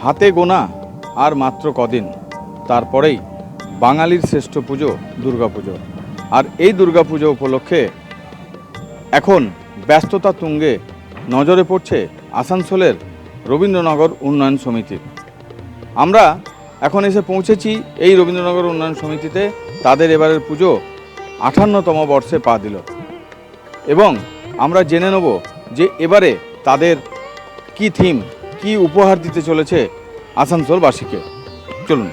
হাতে গোনা আর মাত্র কদিন, তারপরেই বাঙালির শ্রেষ্ঠ পুজো দুর্গাপুজো। আর এই দুর্গাপুজো উপলক্ষে এখন ব্যস্ততা তুঙ্গে নজরে পড়ছে আসানসোলের রবীন্দ্রনগর উন্নয়ন সমিতি। আমরা এখন এসে পৌঁছেছি এই রবীন্দ্রনগর উন্নয়ন সমিতিতে। তাদের এবারের পুজো 58তম বর্ষে পা দিল এবং আমরা জেনে নেব যে এবারে তাদের কি থিম, কি উপহার দিতে চলেছে আসানসোলবাসীকে। চলুন।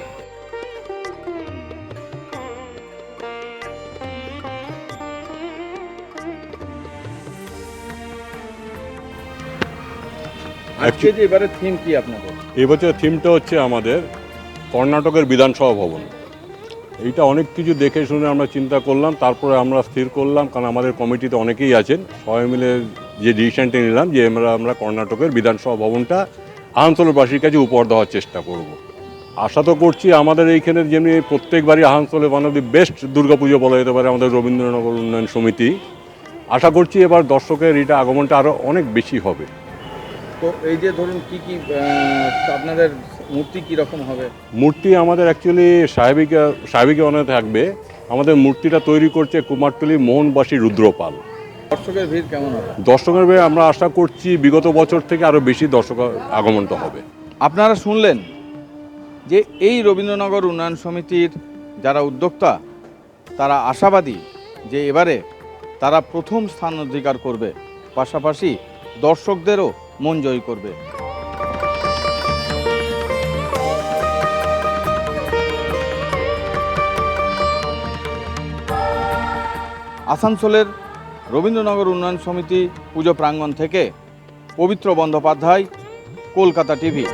আজকে যে এবারে থিম কি আপনাদের? এবছর থিমটা হচ্ছে আমাদের কর্ণাটকের বিধানসভা ভবন। এইটা অনেক কিছু দেখে শুনে আমরা চিন্তা করলাম, তারপরে আমরা স্থির করলাম, কারণ আমাদের কমিটিতে অনেকেই আছেন, সবাই মিলে যে ডিসিশনটা নিলাম যে আমরা কর্ণাটকের বিধানসভা ভবনটা আসানসোলবাসীর কাছে উপহার দেওয়ার চেষ্টা করব। আশা তো করছি আমাদের এইখানে যেমনি প্রত্যেকবারই আসানসোলে one of the best Durga Puja বলা যেতে পারে আমাদের রবীন্দ্রনগর উন্নয়ন সমিতি। আশা করছি এবার দর্শকের এটা আগমনটা আরও অনেক বেশি হবে। তো এই যে ধরুন কি আপনাদের মূর্তি কীরকম হবে? মূর্তি আমাদের অ্যাকচুয়ালি সাহেবিকে অনেক থাকবে। আমাদের মূর্তিটা তৈরি করছে কুমারটুলি মোহনবাসী রুদ্রপাল। দর্শকের ভিড় কেমন হবে? দর্শকের ভিড় আমরা আশা করছি বিগত বছর থেকে আরও বেশি দর্শক আগমনটা হবে। আপনারা শুনলেন যে এই রবীন্দ্রনগর উন্নয়ন সমিতির যারা উদ্যোক্তা তারা আশাবাদী যে এবারে তারা প্রথম স্থান অধিকার করবে, পাশাপাশি দর্শকদেরও মন জয় করবে। আসানসোলের রবীন্দ্রনগর উন্নয়ন সমিতি পুজো প্রাঙ্গণ থেকে পবিত্র বন্দ্যোপাধ্যায়, কলকাতা টিভি।